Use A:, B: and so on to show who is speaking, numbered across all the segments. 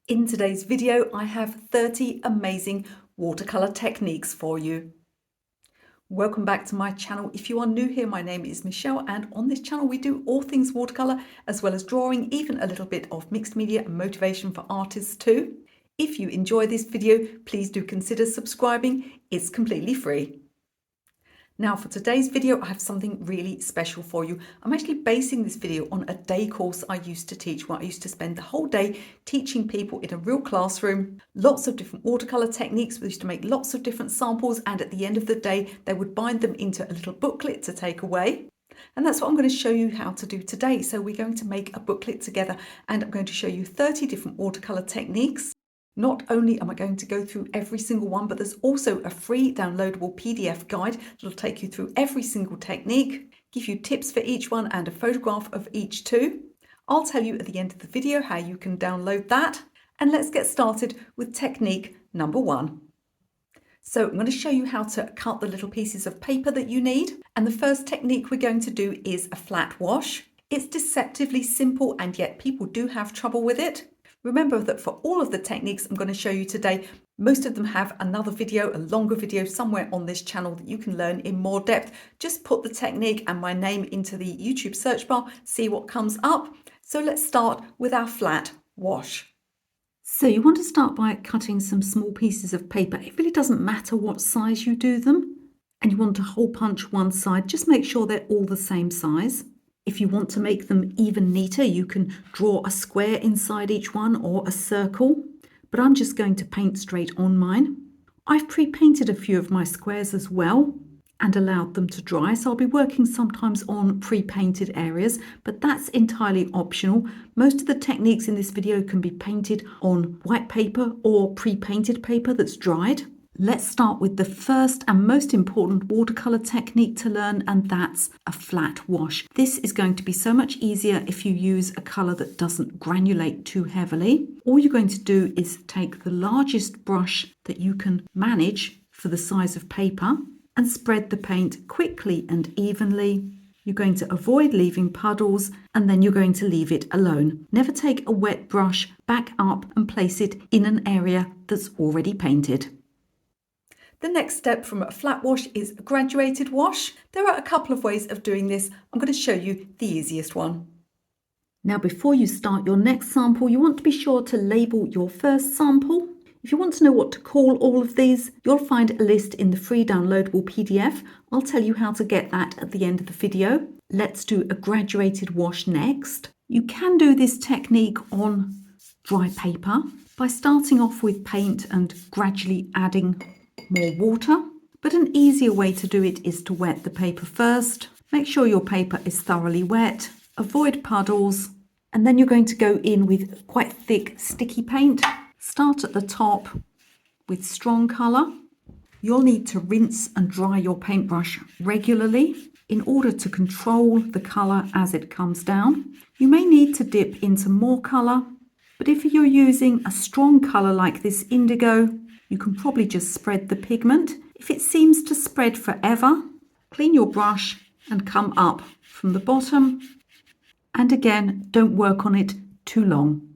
A: In today's video, I have 30 amazing watercolor techniques for you. Welcome back to my channel. If you are new here, my name is Michelle, and on this channel we do all things watercolor, as well as drawing, even a little bit of mixed media and motivation for artists too. If you enjoy this video, please do consider subscribing. It's completely free. Now for today's video, I have something really special for you. I'm actually basing this video on a day course I used to teach, where I used to spend the whole day teaching people in a real classroom, lots of different watercolor techniques. We used to make lots of different samples, and at the end of the day, they would bind them into a little booklet to take away. And that's what I'm going to show you how to do today. So we're going to make a booklet together, and I'm going to show you 30 different watercolor techniques. Not only am I going to go through every single one, but there's also a free downloadable PDF guide that'll take you through every single technique, give you tips for each one and a photograph of each too. I'll tell you at the end of the video how you can download that. And let's get started with technique number 1. So I'm going to show you how to cut the little pieces of paper that you need. And the first technique we're going to do is a flat wash. It's deceptively simple, and yet people do have trouble with it. Remember that for all of the techniques I'm going to show you today, most of them have another video, a longer video somewhere on this channel that you can learn in more depth. Just put the technique and my name into the YouTube search bar, see what comes up. So let's start with our flat wash. So you want to start by cutting some small pieces of paper. It really doesn't matter what size you do them. And you want to hole punch one side, just make sure they're all the same size. If you want to make them even neater, you can draw a square inside each one or a circle, but I'm just going to paint straight on mine. I've pre-painted a few of my squares as well and allowed them to dry, so I'll be working sometimes on pre-painted areas, but that's entirely optional. Most of the techniques in this video can be painted on white paper or pre-painted paper that's dried. Let's start with the first and most important watercolor technique to learn, and that's a flat wash. This is going to be so much easier if you use a color that doesn't granulate too heavily. All you're going to do is take the largest brush that you can manage for the size of paper and spread the paint quickly and evenly. You're going to avoid leaving puddles, and then you're going to leave it alone. Never take a wet brush back up and place it in an area that's already painted. The next step from a flat wash is a graduated wash. There are a couple of ways of doing this. I'm going to show you the easiest one. Now, before you start your next sample, you want to be sure to label your first sample. If you want to know what to call all of these, you'll find a list in the free downloadable PDF. I'll tell you how to get that at the end of the video. Let's do a graduated wash next. You can do this technique on dry paper by starting off with paint and gradually adding more water, but an easier way to do it is to wet the paper first. Make sure your paper is thoroughly wet, avoid puddles, and then you're going to go in with quite thick sticky paint. Start at the top with strong colour. You'll need to rinse and dry your paintbrush regularly in order to control the colour as it comes down. You may need to dip into more colour, but if you're using a strong colour like this indigo, you can probably just spread the pigment. If it seems to spread forever, clean your brush and come up from the bottom. And again, don't work on it too long.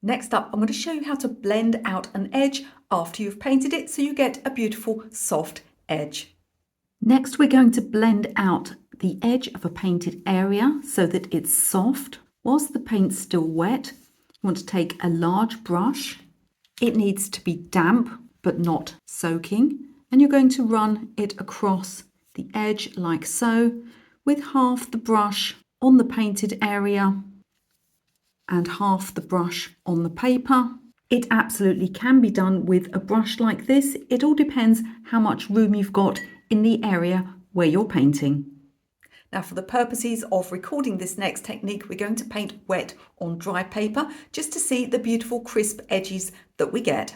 A: Next up, I'm going to show you how to blend out an edge after you've painted it, so you get a beautiful soft edge. Next, we're going to blend out the edge of a painted area so that it's soft. Whilst the paint's still wet, you want to take a large brush. It needs to be damp, but not soaking. And you're going to run it across the edge like so, with half the brush on the painted area and half the brush on the paper. It absolutely can be done with a brush like this. It all depends how much room you've got in the area where you're painting. Now, for the purposes of recording this next technique, we're going to paint wet on dry paper just to see the beautiful crisp edges that we get.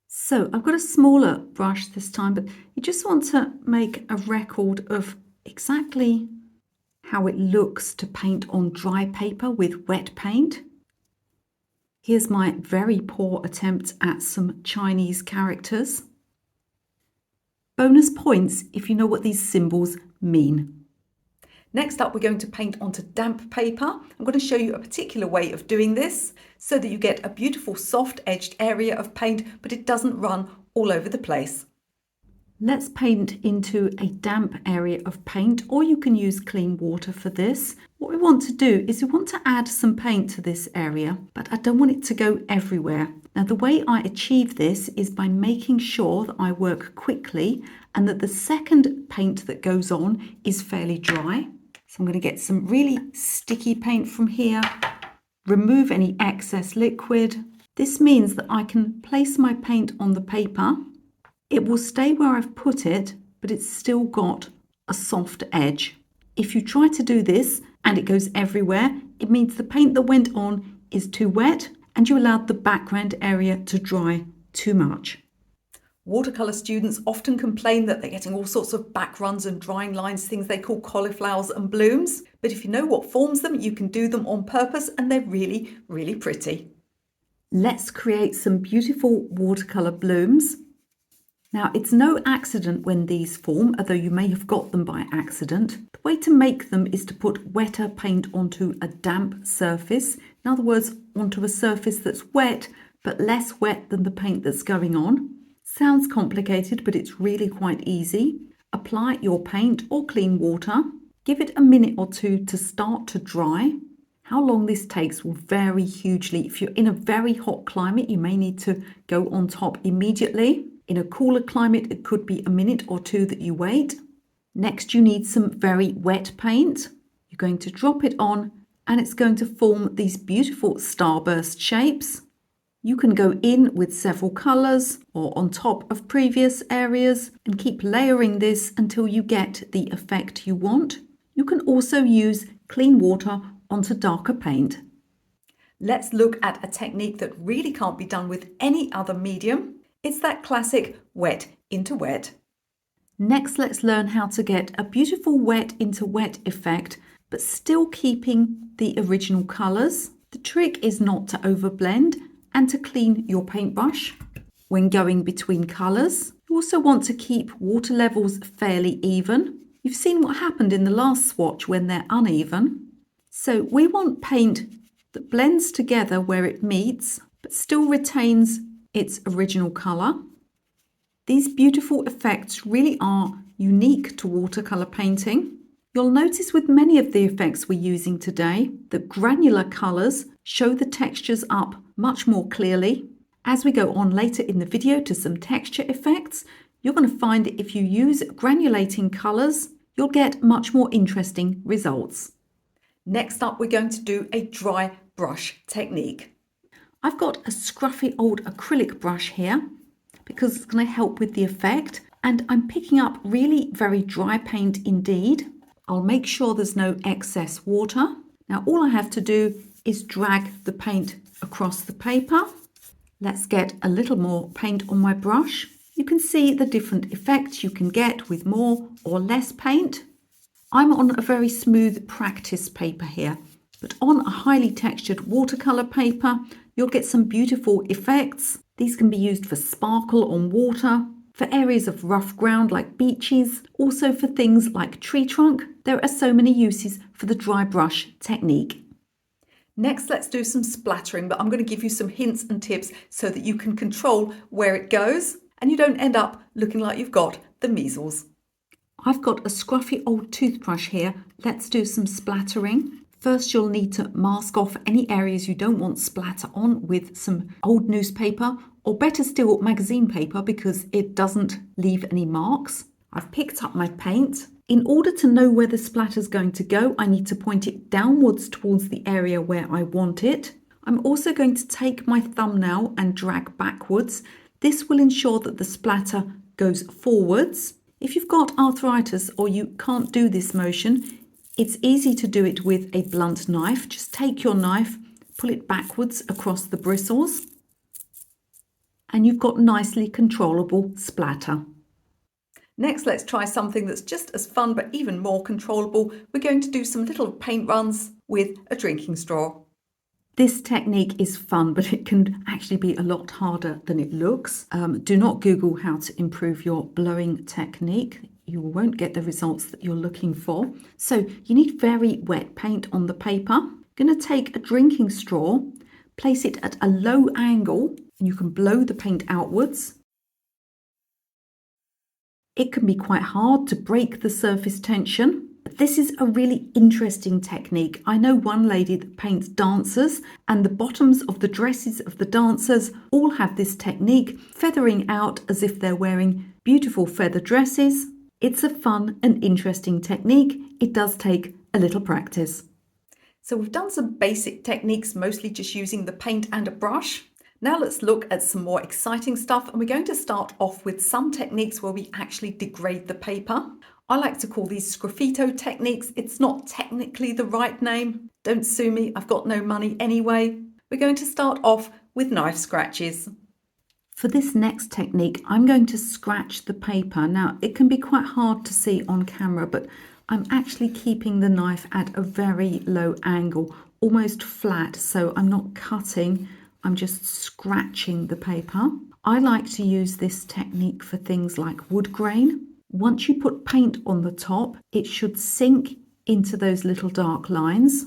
A: So I've got a smaller brush this time, but you just want to make a record of exactly how it looks to paint on dry paper with wet paint. Here's my very poor attempt at some Chinese characters. Bonus points if you know what these symbols mean. Next up, we're going to paint onto damp paper. I'm going to show you a particular way of doing this so that you get a beautiful soft edged area of paint, but it doesn't run all over the place. Let's paint into a damp area of paint, or you can use clean water for this. What we want to do is we want to add some paint to this area, but I don't want it to go everywhere. Now, the way I achieve this is by making sure that I work quickly and that the second paint that goes on is fairly dry. So I'm going to get some really sticky paint from here, remove any excess liquid. This means that I can place my paint on the paper. It will stay where I've put it, but it's still got a soft edge. If you try to do this and it goes everywhere, it means the paint that went on is too wet and you allowed the background area to dry too much. Watercolour students often complain that they're getting all sorts of backruns and drying lines, things they call cauliflowers and blooms. But if you know what forms them, you can do them on purpose and they're really, really pretty. Let's create some beautiful watercolour blooms. Now, it's no accident when these form, although you may have got them by accident. The way to make them is to put wetter paint onto a damp surface. In other words, onto a surface that's wet, but less wet than the paint that's going on. Sounds complicated, but it's really quite easy. Apply your paint or clean water. Give it a minute or two to start to dry. How long this takes will vary hugely. If you're in a very hot climate, you may need to go on top immediately. In a cooler climate, it could be a minute or two that you wait. Next, you need some very wet paint. You're going to drop it on and it's going to form these beautiful starburst shapes. You can go in with several colours or on top of previous areas and keep layering this until you get the effect you want. You can also use clean water onto darker paint. Let's look at a technique that really can't be done with any other medium. It's that classic wet into wet. Next, let's learn how to get a beautiful wet into wet effect, but still keeping the original colours. The trick is not to overblend and to clean your paintbrush when going between colours. You also want to keep water levels fairly even. You've seen what happened in the last swatch when they're uneven. So we want paint that blends together where it meets, but still retains its original colour. These beautiful effects really are unique to watercolour painting. You'll notice with many of the effects we're using today that granular colours show the textures up much more clearly. As we go on later in the video to some texture effects, you're going to find that if you use granulating colours, you'll get much more interesting results. Next up, we're going to do a dry brush technique. I've got a scruffy old acrylic brush here because it's going to help with the effect, and I'm picking up really very dry paint indeed. I'll make sure there's no excess water. Now all I have to do is drag the paint across the paper. Let's get a little more paint on my brush. You can see the different effects you can get with more or less paint. I'm on a very smooth practice paper here, but on a highly textured watercolour paper, you'll get some beautiful effects. These can be used for sparkle on water, for areas of rough ground like beaches, also for things like tree trunk. There are so many uses for the dry brush technique. Next, let's do some splattering, but I'm going to give you some hints and tips so that you can control where it goes and you don't end up looking like you've got the measles. I've got a scruffy old toothbrush here. Let's do some splattering. First, you'll need to mask off any areas you don't want splatter on with some old newspaper, or better still, magazine paper, because it doesn't leave any marks. I've picked up my paint. In order to know where the splatter's going to go, I need to point it downwards towards the area where I want it. I'm also going to take my thumbnail and drag backwards. This will ensure that the splatter goes forwards. If you've got arthritis or you can't do this motion, it's easy to do it with a blunt knife. Just take your knife, pull it backwards across the bristles, and you've got nicely controllable splatter. Next, let's try something that's just as fun but even more controllable. We're going to do some little paint runs with a drinking straw. This technique is fun, but it can actually be a lot harder than it looks. Do not Google how to improve your blowing technique. you won't get the results that you're looking for. So you need very wet paint on the paper. I'm going to take a drinking straw, place it at a low angle, and you can blow the paint outwards. It can be quite hard to break the surface tension. But this is a really interesting technique. I know one lady that paints dancers, and the bottoms of the dresses of the dancers all have this technique, feathering out as if they're wearing beautiful feather dresses. It's a fun and interesting technique. It does take a little practice. So we've done some basic techniques, mostly just using the paint and a brush. Now let's look at some more exciting stuff, and we're going to start off with some techniques where we actually degrade the paper. I like to call these sgraffito techniques. It's not technically the right name. Don't sue me, I've got no money anyway. We're going to start off with knife scratches. For this next technique, I'm going to scratch the paper. Now, it can be quite hard to see on camera, but I'm actually keeping the knife at a very low angle, almost flat, so I'm not cutting. I'm just scratching the paper. I like to use this technique for things like wood grain. Once you put paint on the top, it should sink into those little dark lines.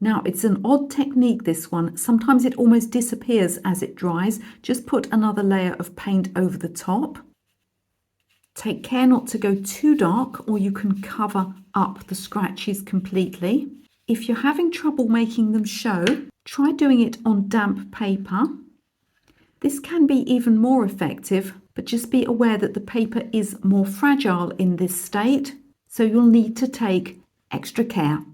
A: Now, it's an odd technique, this one. Sometimes it almost disappears as it dries. Just put another layer of paint over the top. Take care not to go too dark, or you can cover up the scratches completely. If you're having trouble making them show, try doing it on damp paper. This can be even more effective, but just be aware that the paper is more fragile in this state, so you'll need to take extra care.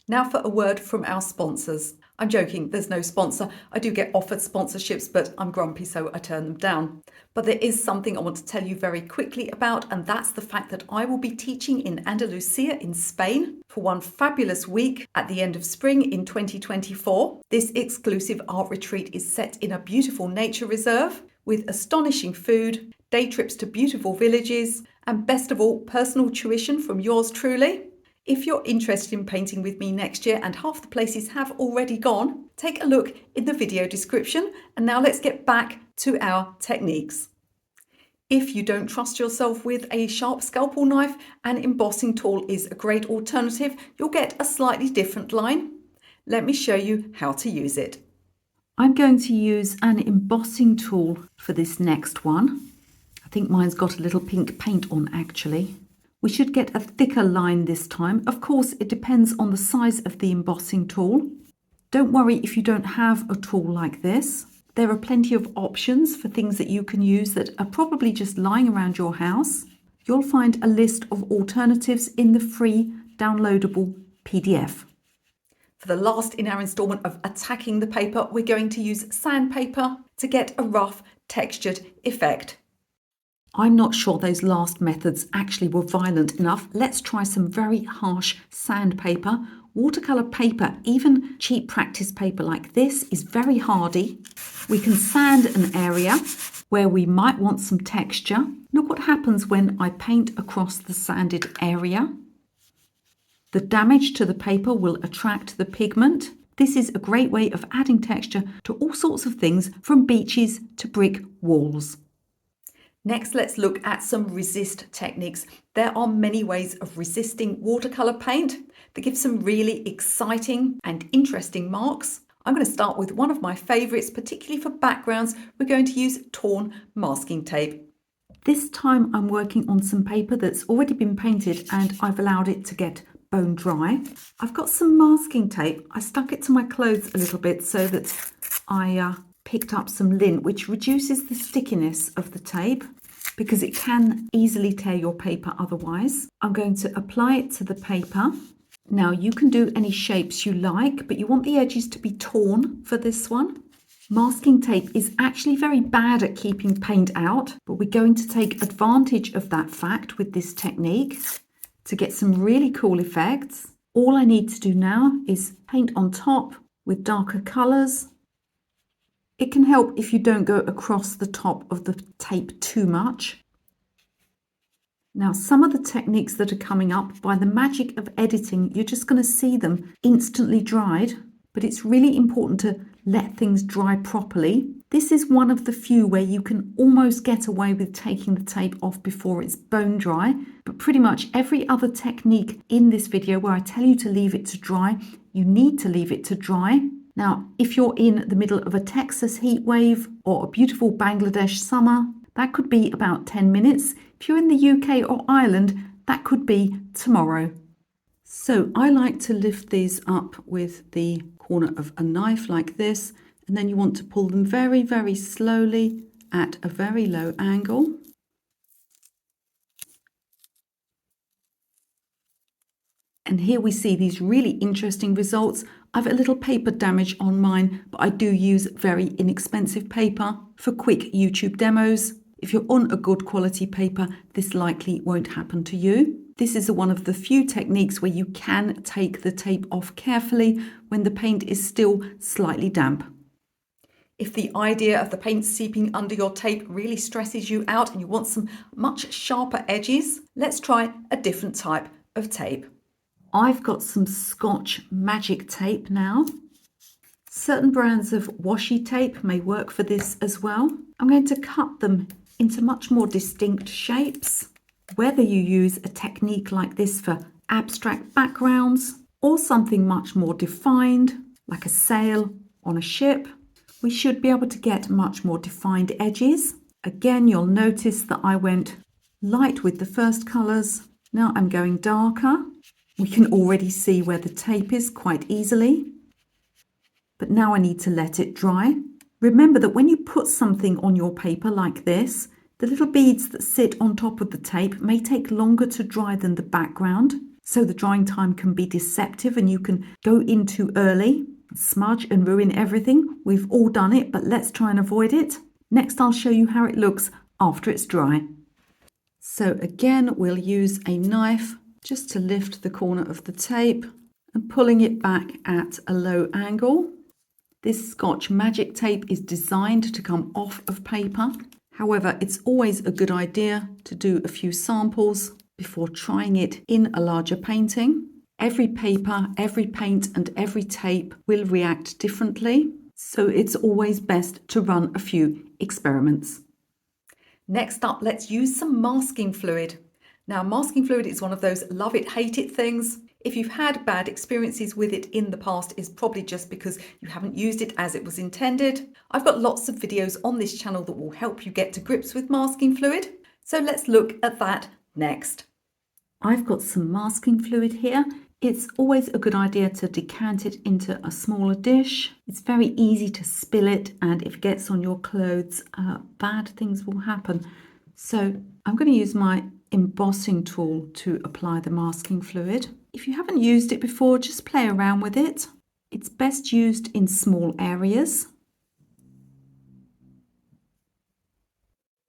A: Now for a word from our sponsors. I'm joking, there's no sponsor. I do get offered sponsorships, but I'm grumpy, so I turn them down. But there is something I want to tell you very quickly about, and that's the fact that I will be teaching in Andalucia in Spain for one fabulous week at the end of spring in 2024. This exclusive art retreat is set in a beautiful nature reserve with astonishing food, day trips to beautiful villages, and best of all, personal tuition from yours truly. If you're interested in painting with me next year, and half the places have already gone, take a look in the video description. And now let's get back to our techniques. If you don't trust yourself with a sharp scalpel knife, an embossing tool is a great alternative. You'll get a slightly different line. Let me show you how to use it. I'm going to use an embossing tool for this next one. I think mine's got a little pink paint on actually. We should get a thicker line this time. Of course, it depends on the size of the embossing tool. Don't worry if you don't have a tool like this. There are plenty of options for things that you can use that are probably just lying around your house. You'll find a list of alternatives in the free downloadable PDF. For the last in our instalment of attacking the paper, we're going to use sandpaper to get a rough textured effect. I'm not sure those last methods actually were violent enough. Let's try some very harsh sandpaper. Watercolor paper, even cheap practice paper like this, is very hardy. We can sand an area where we might want some texture. Look what happens when I paint across the sanded area. The damage to the paper will attract the pigment. This is a great way of adding texture to all sorts of things, from beaches to brick walls. Next, let's look at some resist techniques. There are many ways of resisting watercolor paint that give some really exciting and interesting marks. I'm going to start with one of my favorites, particularly for backgrounds. We're going to use torn masking tape. This time I'm working on some paper that's already been painted and I've allowed it to get bone dry. I've got some masking tape. I stuck it to my clothes a little bit so that I picked up some lint, which reduces the stickiness of the tape because it can easily tear your paper otherwise. I'm going to apply it to the paper. Now you can do any shapes you like, but you want the edges to be torn for this one. Masking tape is actually very bad at keeping paint out, but we're going to take advantage of that fact with this technique to get some really cool effects. All I need to do now is paint on top with darker colours. It can help if you don't go across the top of the tape too much. Now, some of the techniques that are coming up, by the magic of editing, you're just going to see them instantly dried, but it's really important to let things dry properly. This is one of the few where you can almost get away with taking the tape off before it's bone dry, but pretty much every other technique in this video where I tell you to leave it to dry, you need to leave it to dry. Now, if you're in the middle of a Texas heat wave or a beautiful Bangladesh summer, that could be about 10 minutes. If you're in the UK or Ireland, that could be tomorrow. So I like to lift these up with the corner of a knife like this, and then you want to pull them very, very slowly at a very low angle. And here we see these really interesting results. I have a little paper damage on mine, but I do use very inexpensive paper for quick YouTube demos. If you're on a good quality paper, this likely won't happen to you. This is one of the few techniques where you can take the tape off carefully when the paint is still slightly damp. If the idea of the paint seeping under your tape really stresses you out and you want some much sharper edges, let's try a different type of tape. I've got some Scotch Magic tape now. Certain brands of washi tape may work for this as well. I'm going to cut them into much more distinct shapes. Whether you use a technique like this for abstract backgrounds or something much more defined, like a sail on a ship, we should be able to get much more defined edges. Again, you'll notice that I went light with the first colours. Now I'm going darker. We can already see where the tape is quite easily. But now I need to let it dry. Remember that when you put something on your paper like this, the little beads that sit on top of the tape may take longer to dry than the background. So the drying time can be deceptive and you can go in too early, smudge and ruin everything. We've all done it, but let's try and avoid it. Next, I'll show you how it looks after it's dry. So again, we'll use a knife just to lift the corner of the tape and pulling it back at a low angle. This Scotch Magic tape is designed to come off of paper. However, it's always a good idea to do a few samples before trying it in a larger painting. Every paper, every paint and every tape will react differently, so it's always best to run a few experiments. Next up, let's use some masking fluid. Now, masking fluid is one of those love it, hate it things. If you've had bad experiences with it in the past, it's probably just because you haven't used it as it was intended. I've got lots of videos on this channel that will help you get to grips with masking fluid. So let's look at that next. I've got some masking fluid here. It's always a good idea to decant it into a smaller dish. It's very easy to spill it, and if it gets on your clothes, bad things will happen. So I'm going to use my embossing tool to apply the masking fluid. If you haven't used it before, just play around with it. It's best used in small areas.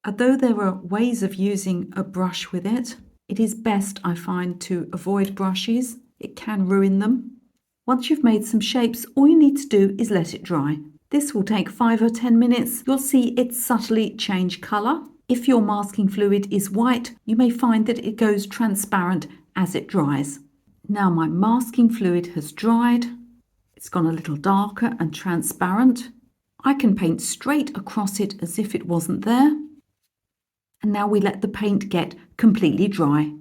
A: Although there are ways of using a brush with it, it is best, I find, to avoid brushes. It can ruin them. Once you've made some shapes, all you need to do is let it dry. This will take 5 or 10 minutes. You'll see it subtly change colour. If your masking fluid is white, you may find that it goes transparent as it dries. Now my masking fluid has dried. It's gone a little darker and transparent. I can paint straight across it as if it wasn't there. And now we let the paint get completely dry.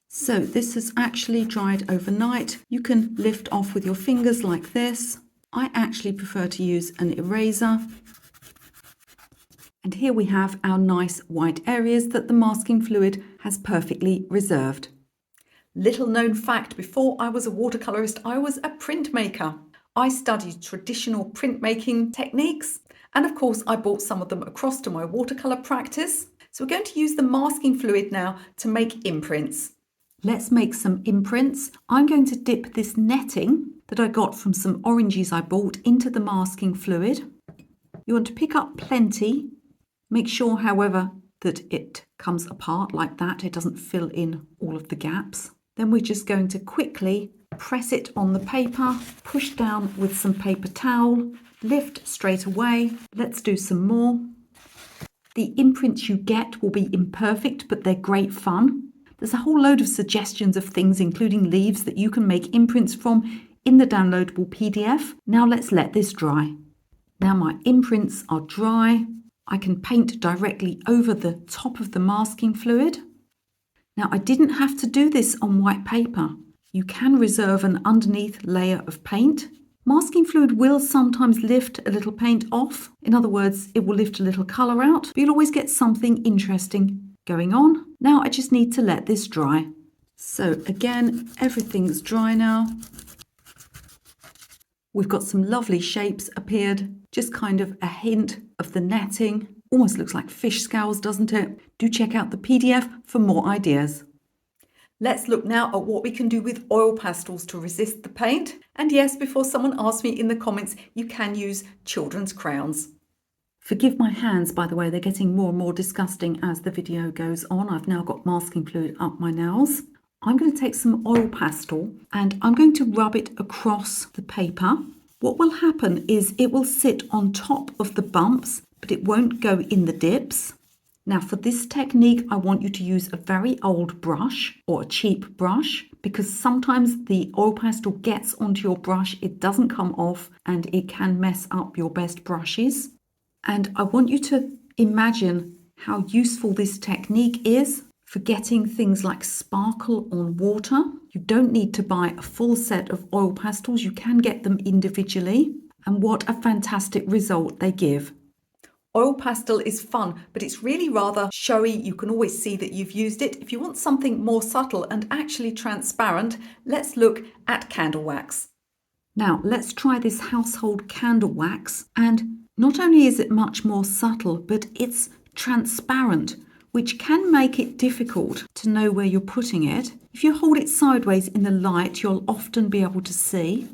A: So this has actually dried overnight. You can lift off with your fingers like this. I actually prefer to use an eraser. And here we have our nice white areas that the masking fluid has perfectly reserved. Little known fact, before I was a watercolorist, I was a printmaker. I studied traditional printmaking techniques, and of course I brought some of them across to my watercolor practice. So we're going to use the masking fluid now to make imprints. Let's make some imprints. I'm going to dip this netting that I got from some oranges I bought into the masking fluid. You want to pick up plenty. Make sure, however, that it comes apart like that. It doesn't fill in all of the gaps. Then we're just going to quickly press it on the paper, push down with some paper towel, lift straight away. Let's do some more. The imprints you get will be imperfect, but they're great fun. There's a whole load of suggestions of things, including leaves, that you can make imprints from in the downloadable PDF. Now let's let this dry. Now my imprints are dry. I can paint directly over the top of the masking fluid. Now I didn't have to do this on white paper. You can reserve an underneath layer of paint. Masking fluid will sometimes lift a little paint off. In other words, it will lift a little colour out, but you'll always get something interesting going on. Now I just need to let this dry. So again, everything's dry now. We've got some lovely shapes appeared, just kind of a hint of the netting. Almost looks like fish scales, doesn't it? Do check out the PDF for more ideas. Let's look now at what we can do with oil pastels to resist the paint. And yes, before someone asks me in the comments, you can use children's crayons. Forgive my hands, by the way, they're getting more and more disgusting as the video goes on. I've now got masking fluid up my nails. I'm going to take some oil pastel and I'm going to rub it across the paper. What will happen is it will sit on top of the bumps, but it won't go in the dips. Now for this technique, I want you to use a very old brush or a cheap brush, because sometimes the oil pastel gets onto your brush, it doesn't come off and it can mess up your best brushes. And I want you to imagine how useful this technique is for getting things like sparkle on water. You don't need to buy a full set of oil pastels, you can get them individually, and what a fantastic result they give. Oil pastel is fun, but it's really rather showy. You can always see that you've used it. If you want something more subtle and actually transparent, let's look at candle wax. Now let's try this household candle wax, and not only is it much more subtle, but it's transparent, which can make it difficult to know where you're putting it. If you hold it sideways in the light, you'll often be able to see.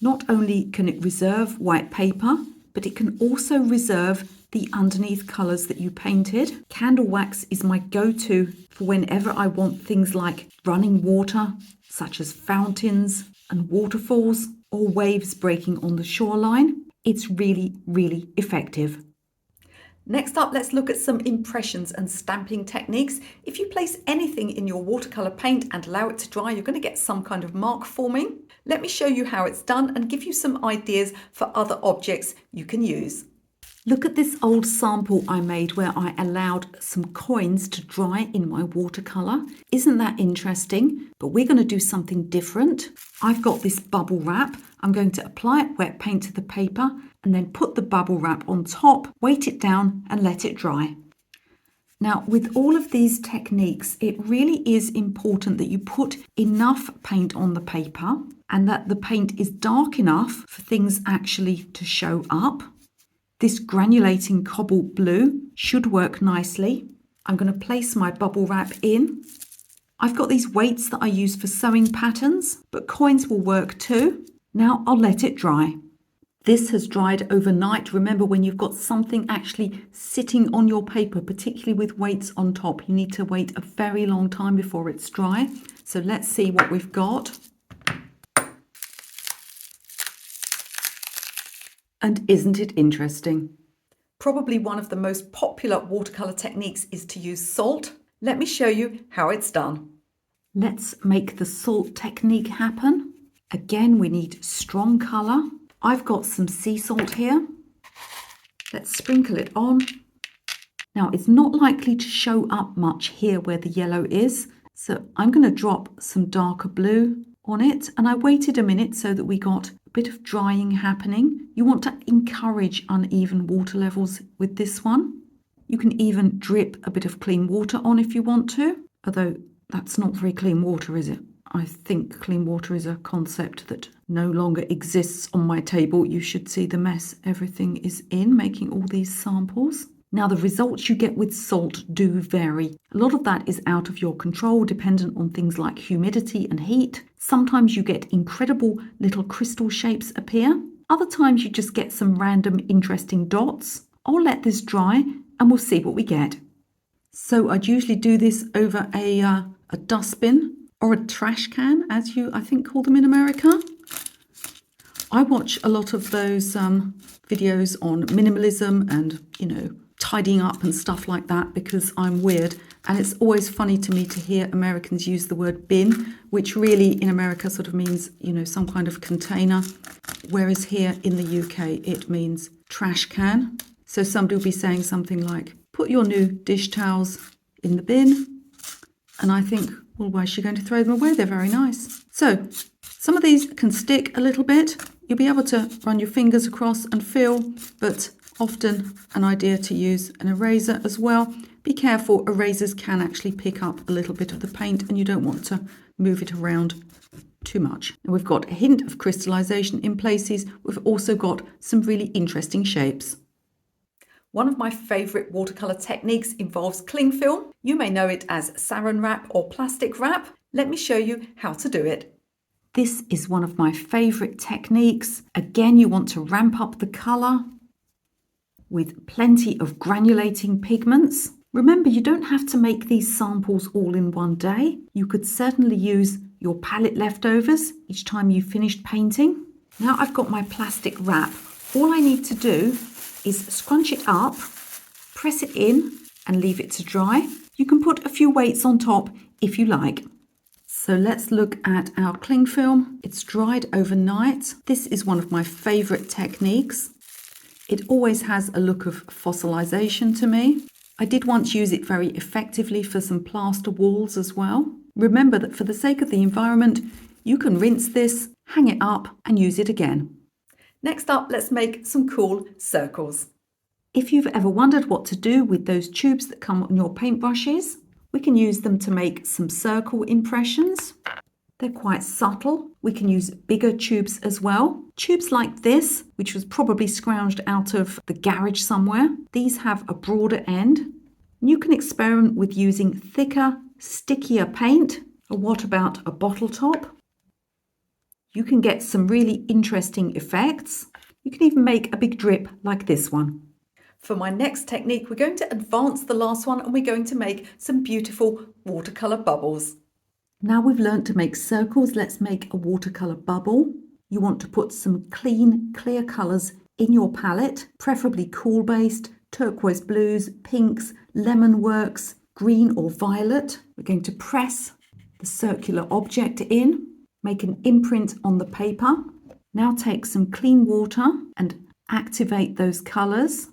A: Not only can it reserve white paper, but it can also reserve the underneath colours that you painted. Candle wax is my go-to for whenever I want things like running water, such as fountains and waterfalls, or waves breaking on the shoreline. It's really, really effective. Next up, let's look at some impressions and stamping techniques. If you place anything in your watercolour paint and allow it to dry, you're going to get some kind of mark forming. Let me show you how it's done and give you some ideas for other objects you can use. Look at this old sample I made where I allowed some coins to dry in my watercolour. Isn't that interesting? But we're going to do something different. I've got this bubble wrap. I'm going to apply wet paint to the paper and then put the bubble wrap on top, weight it down and let it dry. Now, with all of these techniques, it really is important that you put enough paint on the paper and that the paint is dark enough for things actually to show up. This granulating cobalt blue should work nicely. I'm going to place my bubble wrap in. I've got these weights that I use for sewing patterns, but coins will work too. Now I'll let it dry. This has dried overnight. Remember, when you've got something actually sitting on your paper, particularly with weights on top, you need to wait a very long time before it's dry. So let's see what we've got. And isn't it interesting? Probably one of the most popular watercolour techniques is to use salt. Let me show you how it's done. Let's make the salt technique happen. Again, we need strong colour. I've got some sea salt here. Let's sprinkle it on. Now, it's not likely to show up much here where the yellow is, so I'm going to drop some darker blue on it, and I waited a minute so that we got a bit of drying happening. You want to encourage uneven water levels with this one. You can even drip a bit of clean water on if you want to, although that's not very clean water, is it? I think clean water is a concept that no longer exists on my table. You should see the mess everything is in making all these samples. Now, the results you get with salt do vary. A lot of that is out of your control, dependent on things like humidity and heat. Sometimes you get incredible little crystal shapes appear. Other times you just get some random interesting dots. I'll let this dry and we'll see what we get. So I'd usually do this over a dustbin or a trash can, as you, I think, call them in America. I watch a lot of those videos on minimalism and, tidying up and stuff like that because I'm weird. And it's always funny to me to hear Americans use the word bin, which really in America sort of means, you know, some kind of container. Whereas here in the UK, it means trash can. So somebody will be saying something like, put your new dish towels in the bin. And I think, well, why is she going to throw them away? They're very nice. So some of these can stick a little bit. You'll be able to run your fingers across and feel, but often an idea to use an eraser as well. Be careful, erasers can actually pick up a little bit of the paint and you don't want to move it around too much. And we've got a hint of crystallization in places. We've also got some really interesting shapes. One of my favourite watercolour techniques involves cling film. You may know it as saran wrap or plastic wrap. Let me show you how to do it. This is one of my favourite techniques. Again, you want to ramp up the colour with plenty of granulating pigments. Remember, you don't have to make these samples all in one day. You could certainly use your palette leftovers each time you finished painting. Now I've got my plastic wrap. All I need to do is scrunch it up, press it in and leave it to dry. You can put a few weights on top if you like. So let's look at our cling film. It's dried overnight. This is one of my favourite techniques. It always has a look of fossilization to me. I did once use it very effectively for some plaster walls as well. Remember that for the sake of the environment, you can rinse this, hang it up and use it again. Next up, let's make some cool circles. If you've ever wondered what to do with those tubes that come on your paintbrushes, we can use them to make some circle impressions. They're quite subtle. We can use bigger tubes as well. Tubes like this, which was probably scrounged out of the garage somewhere, these have a broader end. You can experiment with using thicker, stickier paint. Or what about a bottle top? You can get some really interesting effects. You can even make a big drip like this one. For my next technique, we're going to advance the last one and we're going to make some beautiful watercolor bubbles. Now we've learned to make circles, let's make a watercolor bubble. You want to put some clean, clear colors in your palette, preferably cool-based, turquoise blues, pinks, lemon works, green or violet. We're going to press the circular object in, make an imprint on the paper. Now take some clean water and activate those colors.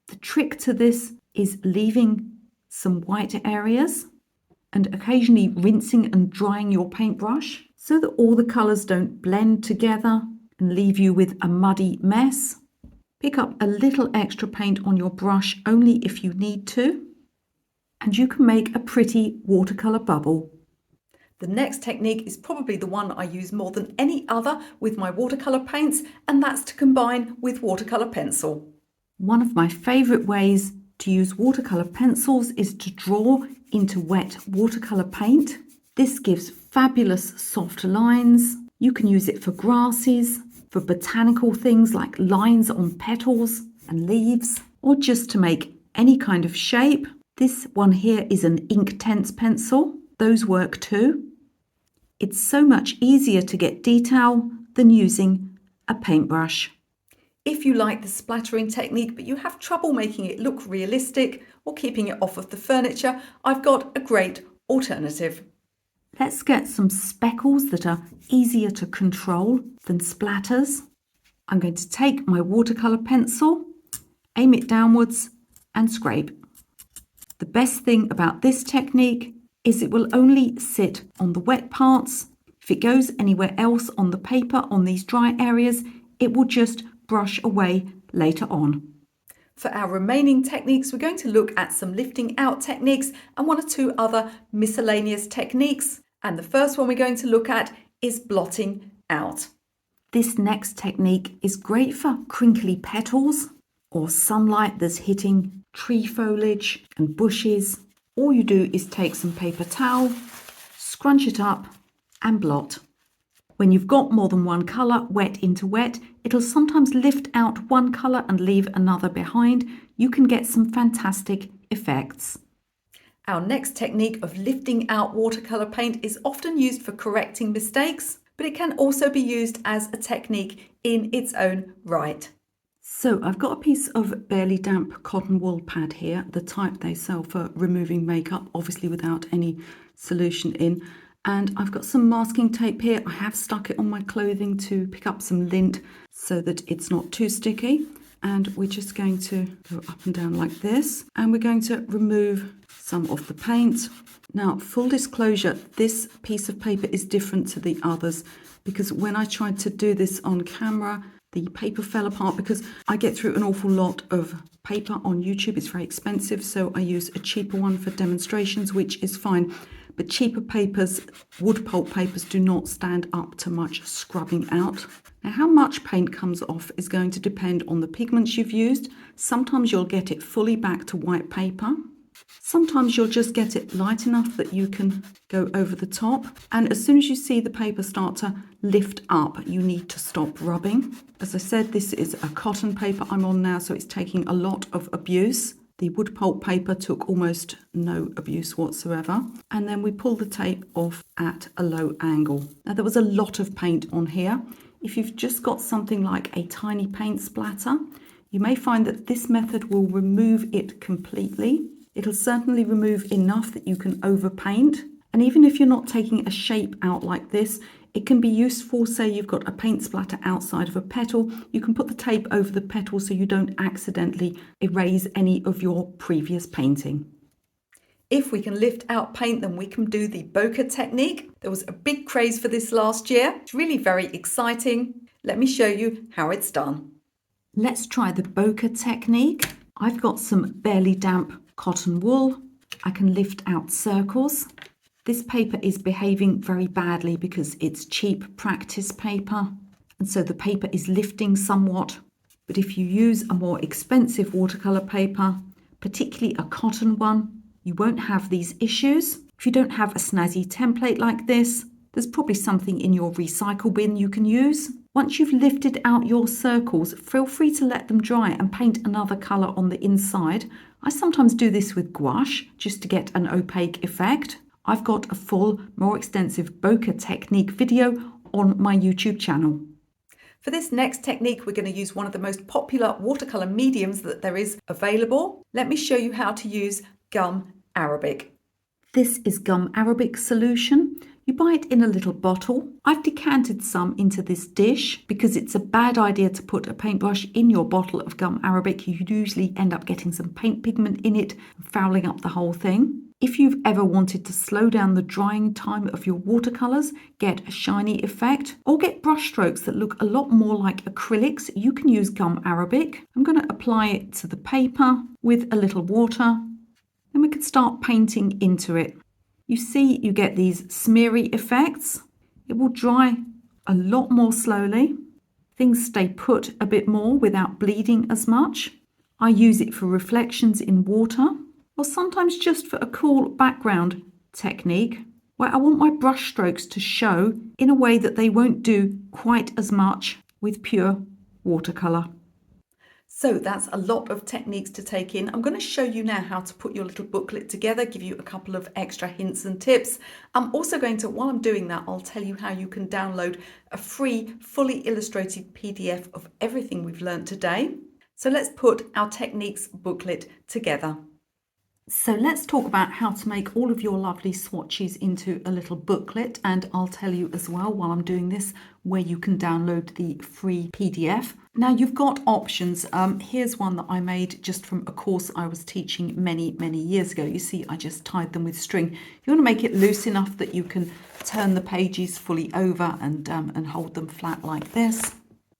A: The trick to this is leaving some white areas and occasionally rinsing and drying your paintbrush so that all the colours don't blend together and leave you with a muddy mess. Pick up a little extra paint on your brush only if you need to, and you can make a pretty watercolour bubble. The next technique is probably the one I use more than any other with my watercolour paints, and that's to combine with watercolour pencil. One of my favourite ways to use watercolour pencils is to draw into wet watercolour paint. This gives fabulous soft lines. You can use it for grasses, for botanical things like lines on petals and leaves, or just to make any kind of shape. This one here is an Inktense pencil. Those work too. It's so much easier to get detail than using a paintbrush. If you like the splattering technique but you have trouble making it look realistic or keeping it off of the furniture, I've got a great alternative. Let's get some speckles that are easier to control than splatters. I'm going to take my watercolour pencil, aim it downwards and scrape. The best thing about this technique is it will only sit on the wet parts. If it goes anywhere else on the paper on these dry areas, it will just brush away later on. For our remaining techniques, we're going to look at some lifting out techniques and one or two other miscellaneous techniques. And the first one we're going to look at is blotting out. This next technique is great for crinkly petals or sunlight that's hitting tree foliage and bushes. All you do is take some paper towel, scrunch it up and blot. When you've got more than one colour wet into wet, it'll sometimes lift out one colour and leave another behind. You can get some fantastic effects. Our next technique of lifting out watercolour paint is often used for correcting mistakes, but it can also be used as a technique in its own right. So I've got a piece of barely damp cotton wool pad here, the type they sell for removing makeup, obviously without any solution in. And I've got some masking tape here. I have stuck it on my clothing to pick up some lint so that it's not too sticky. And we're just going to go up and down like this. And we're going to remove some of the paint. Now, full disclosure, this piece of paper is different to the others because when I tried to do this on camera, the paper fell apart because I get through an awful lot of paper on YouTube. It's very expensive, so I use a cheaper one for demonstrations, which is fine. But cheaper papers, wood pulp papers, do not stand up to much scrubbing out. Now, how much paint comes off is going to depend on the pigments you've used. Sometimes you'll get it fully back to white paper. Sometimes you'll just get it light enough that you can go over the top. And as soon as you see the paper start to lift up, you need to stop rubbing. As I said, this is a cotton paper I'm on now, so it's taking a lot of abuse. The wood pulp paper took almost no abuse whatsoever. And then we pull the tape off at a low angle. Now, there was a lot of paint on here. If you've just got something like a tiny paint splatter, you may find that this method will remove it completely. It'll certainly remove enough that you can overpaint. And even if you're not taking a shape out like this, it can be useful. Say you've got a paint splatter outside of a petal, you can put the tape over the petal so you don't accidentally erase any of your previous painting. If we can lift out paint, then we can do the Bokeh technique. There was a big craze for this last year. It's really very exciting. Let me show you how it's done. Let's try the Bokeh technique. I've got some barely damp cotton wool. I can lift out circles. This paper is behaving very badly because it's cheap practice paper, and so the paper is lifting somewhat. But if you use a more expensive watercolor paper, particularly a cotton one, you won't have these issues. If you don't have a snazzy template like this, there's probably something in your recycle bin you can use. Once you've lifted out your circles, feel free to let them dry and paint another colour on the inside. I sometimes do this with gouache just to get an opaque effect. I've got a full, more extensive Bokeh technique video on my YouTube channel. For this next technique, we're going to use one of the most popular watercolour mediums that there is available. Let me show you how to use gum arabic. This is gum arabic solution. You buy it in a little bottle. I've decanted some into this dish because it's a bad idea to put a paintbrush in your bottle of gum arabic. You usually end up getting some paint pigment in it, fouling up the whole thing. If you've ever wanted to slow down the drying time of your watercolours, get a shiny effect, or get brush strokes that look a lot more like acrylics, you can use gum arabic. I'm going to apply it to the paper with a little water. Then we can start painting into it. You see you get these smeary effects. It will dry a lot more slowly. Things stay put a bit more without bleeding as much. I use it for reflections in water, or sometimes just for a cool background technique where I want my brush strokes to show in a way that they won't do quite as much with pure watercolour. So that's a lot of techniques to take in. I'm going to show you now how to put your little booklet together, give you a couple of extra hints and tips. I'm also going to, while I'm doing that, I'll tell you how you can download a free, fully illustrated PDF of everything we've learned today. So let's put our techniques booklet together. So let's talk about how to make all of your lovely swatches into a little booklet, and I'll tell you as well while I'm doing this where you can download the free PDF. Now you've got options. Here's one that I made just from a course I was teaching many years ago. You see I just tied them with string. You want to make it loose enough that you can turn the pages fully over and hold them flat like this.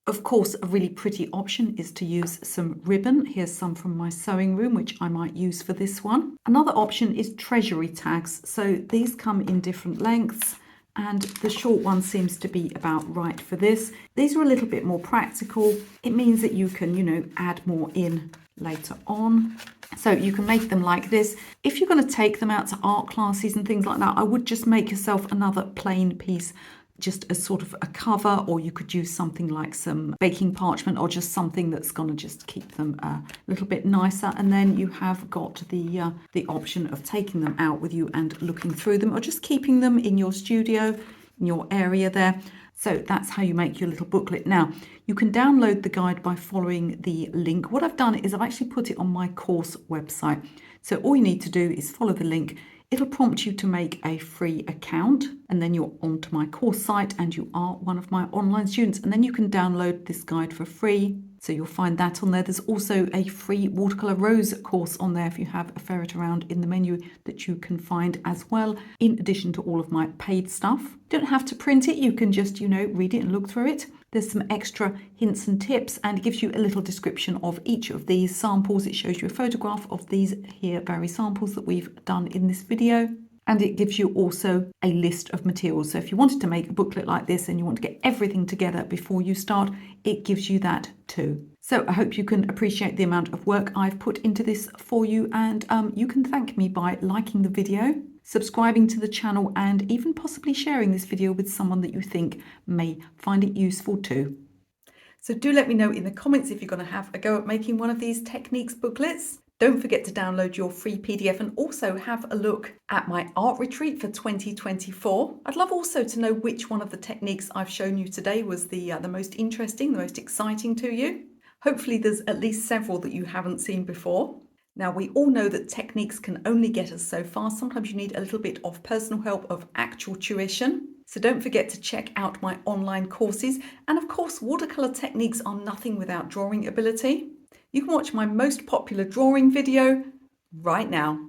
A: Of course, a really pretty option is to use some ribbon. Here's some from my sewing room, which I might use for this one. Another option is treasury tags. So these come in different lengths, and the short one seems to be about right for this. These are a little bit more practical. It means that you can, add more in later on. So you can make them like this. If you're going to take them out to art classes and things like that, I would just make yourself another plain piece, just as sort of a cover, or you could use something like some baking parchment or just something that's going to just keep them a little bit nicer. And then you have got the option of taking them out with you and looking through them, or just keeping them in your studio, in your area there. So that's how you make your little booklet. Now, you can download the guide by following the link. What I've done is I've actually put it on my course website. So all you need to do is follow the link. It'll prompt you to make a free account, and then you're onto my course site and you are one of my online students. And then you can download this guide for free. So you'll find that on there. There's also a free watercolor rose course on there if you have a ferret around in the menu that you can find as well, in addition to all of my paid stuff. You don't have to print it. You can just, read it and look through it. There's some extra hints and tips, and it gives you a little description of each of these samples. It shows you a photograph of these here very samples that we've done in this video. And it gives you also a list of materials. So if you wanted to make a booklet like this and you want to get everything together before you start, it gives you that too. So I hope you can appreciate the amount of work I've put into this for you, and you can thank me by liking the video, subscribing to the channel, and even possibly sharing this video with someone that you think may find it useful too. So do let me know in the comments if you're going to have a go at making one of these techniques booklets. Don't forget to download your free PDF and also have a look at my art retreat for 2024. I'd love also to know which one of the techniques I've shown you today was the most interesting, the most exciting to you. Hopefully there's at least several that you haven't seen before. Now, we all know that techniques can only get us so far. Sometimes you need a little bit of personal help, of actual tuition. So don't forget to check out my online courses. And of course, watercolor techniques are nothing without drawing ability. You can watch my most popular drawing video right now.